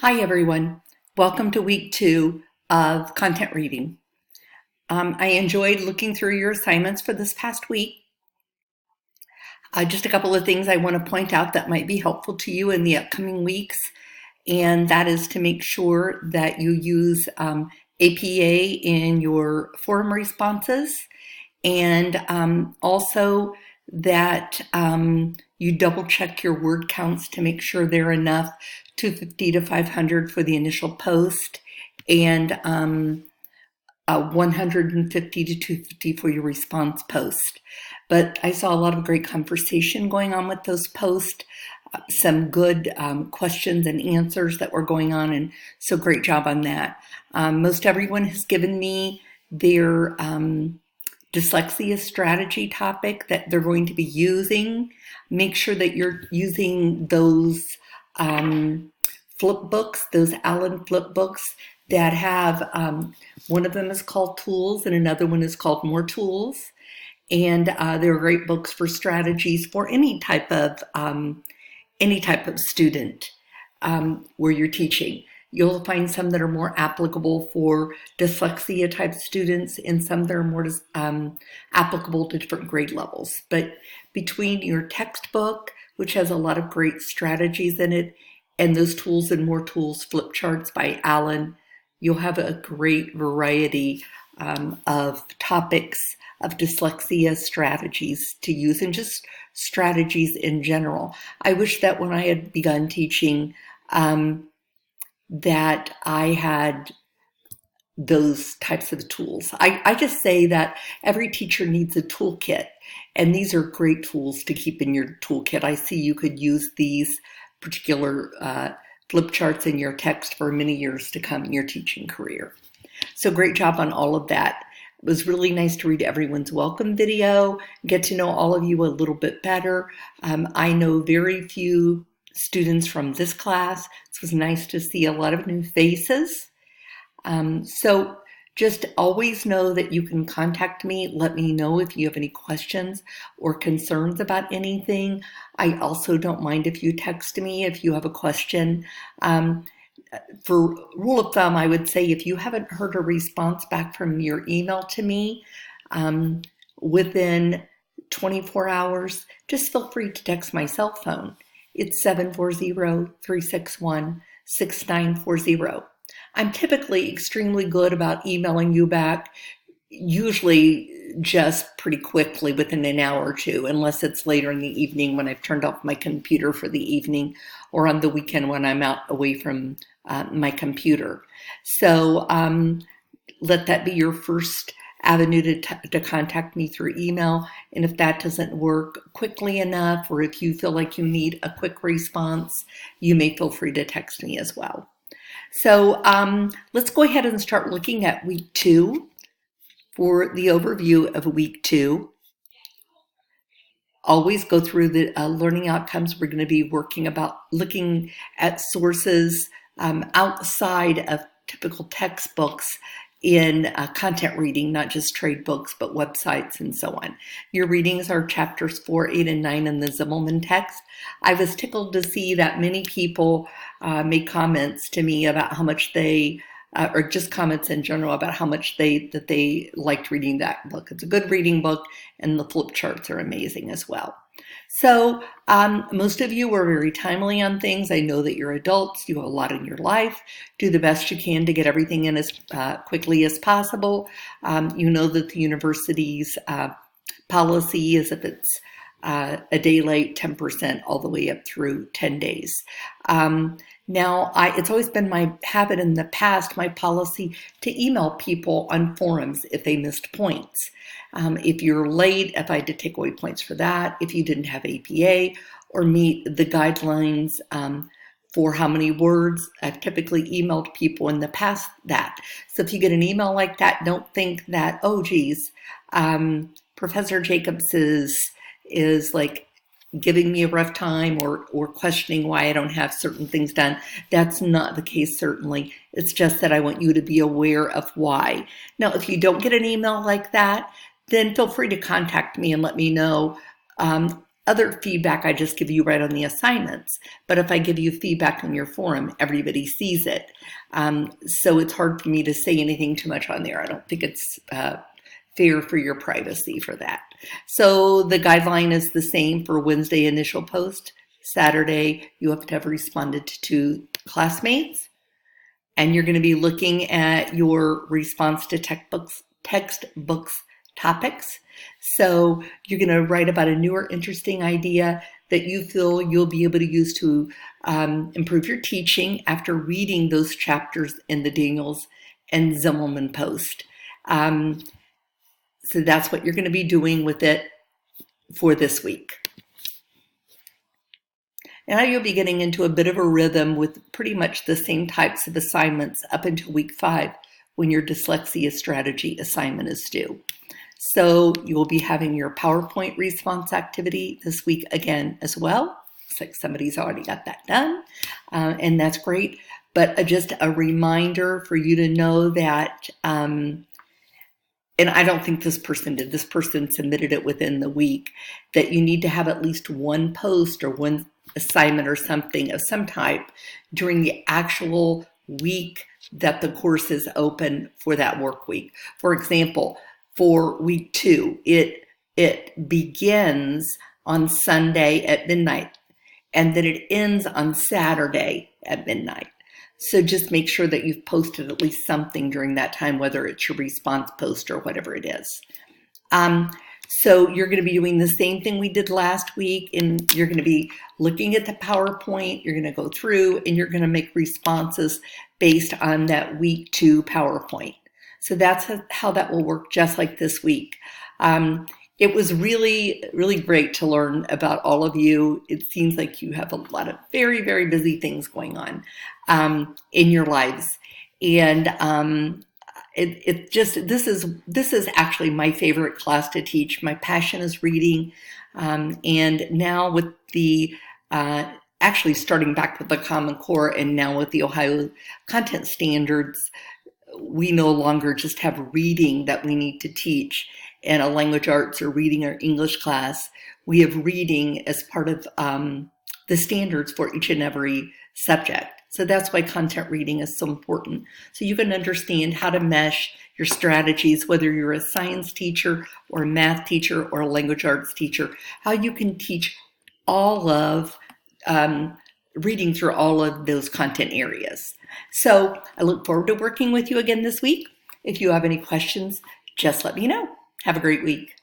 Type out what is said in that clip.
Hi, everyone. Welcome to week 2 of content reading. I enjoyed looking through your assignments for this past week. Just a couple of things I want to point out that might be helpful to you in the upcoming weeks, and that is to make sure that you use APA in your forum responses, and also that you double check your word counts to make sure they're enough, 250 to 500 for the initial post, and 150 to 250 for your response post. But I saw a lot of great conversation going on with those posts, some good questions and answers that were going on, and so great job on that. Most everyone has given me their dyslexia strategy topic that they're going to be using. Make sure that you're using those flip books, those Allen flip books that have, one of them is called Tools and another one is called More Tools. And they're great books for strategies for any type of student where you're teaching. You'll find some that are more applicable for dyslexia type students and some that are more applicable to different grade levels. But between your textbook, which has a lot of great strategies in it, and those Tools and More Tools flip charts by Allen, you'll have a great variety of topics of dyslexia strategies to use and just strategies in general. I wish that when I had begun teaching that I had those types of tools. I just say that every teacher needs a toolkit, and these are great tools to keep in your toolkit. I see you could use these particular flip charts in your text for many years to come in your teaching career. So great job on all of that. It was really nice to read everyone's welcome video, get to know all of you a little bit better. I know very few students from this class. It was nice to see a lot of new faces. So just always know that you can contact me. Let me know if you have any questions or concerns about anything. I also don't mind if you text me if you have a question. For rule of thumb, I would say if you haven't heard a response back from your email to me within 24 hours, just feel free to text my cell phone. It's 740-361-6940. I'm typically extremely good about emailing you back, usually just pretty quickly within an hour or two, unless it's later in the evening when I've turned off my computer for the evening or on the weekend when I'm out away from my computer. So let that be your first avenue to contact me through email. And if that doesn't work quickly enough, or if you feel like you need a quick response, you may feel free to text me as well. So let's go ahead and start looking at week 2 for the overview of week 2. Always go through the learning outcomes. We're going to be looking at sources outside of typical textbooks in content reading, not just trade books, but websites and so on. Your readings are chapters 4, 8, and 9 in the Zimmelman text. I was tickled to see that many people made comments to me about how much they, or just comments in general about how much they liked reading that book. It's a good reading book, and the flip charts are amazing as well. So most of you were very timely on things. I know that you're adults. You have a lot in your life. Do the best you can to get everything in as quickly as possible. You know that the university's policy is if it's a day late, 10% all the way up through 10 days. Now, it's always been my habit in the past, my policy, to email people on forums if they missed points. If you're late, if I had to take away points for that, if you didn't have APA or meet the guidelines for how many words, I've typically emailed people in the past that. So if you get an email like that, don't think that, oh geez, Professor Jacobs is like giving me a rough time or questioning why I don't have certain things done. That's not the case, certainly. It's just that I want you to be aware of why. Now, if you don't get an email like that, then feel free to contact me and let me know other feedback I just give you right on the assignments. But if I give you feedback on your forum, everybody sees it. So it's hard for me to say anything too much on there. I don't think it's fair for your privacy for that. So the guideline is the same for Wednesday initial post. Saturday, you have to have responded to classmates. And you're going to be looking at your response to textbooks topics. So you're going to write about a new or interesting idea that you feel you'll be able to use to improve your teaching after reading those chapters in the Daniels and Zimmelman post. So that's what you're going to be doing with it for this week. Now you'll be getting into a bit of a rhythm with pretty much the same types of assignments up until week 5 when your dyslexia strategy assignment is due. So you will be having your PowerPoint response activity this week again as well. Looks like somebody's already got that done, and that's great. But just a reminder for you to know that, and I don't think this person did, this person submitted it within the week, that you need to have at least one post or one assignment or something of some type during the actual week that the course is open for that work week. For example, for week 2, it begins on Sunday at midnight, and then it ends on Saturday at midnight. So just make sure that you've posted at least something during that time, whether it's your response post or whatever it is. So you're going to be doing the same thing we did last week, and you're going to be looking at the PowerPoint, you're going to go through, and you're going to make responses based on that week 2 PowerPoint. So that's how that will work, just like this week. It was really, really great to learn about all of you. It seems like you have a lot of very, very busy things going on in your lives. And this is actually my favorite class to teach. My passion is reading. And now with the, actually starting back with the Common Core and now with the Ohio Content Standards, we no longer just have reading that we need to teach in a language arts or reading or English class. We have reading as part of the standards for each and every subject. So that's why content reading is so important. So you can understand how to mesh your strategies, whether you're a science teacher or a math teacher or a language arts teacher, how you can teach all of reading through all of those content areas. So I look forward to working with you again this week. If you have any questions, just let me know. Have a great week.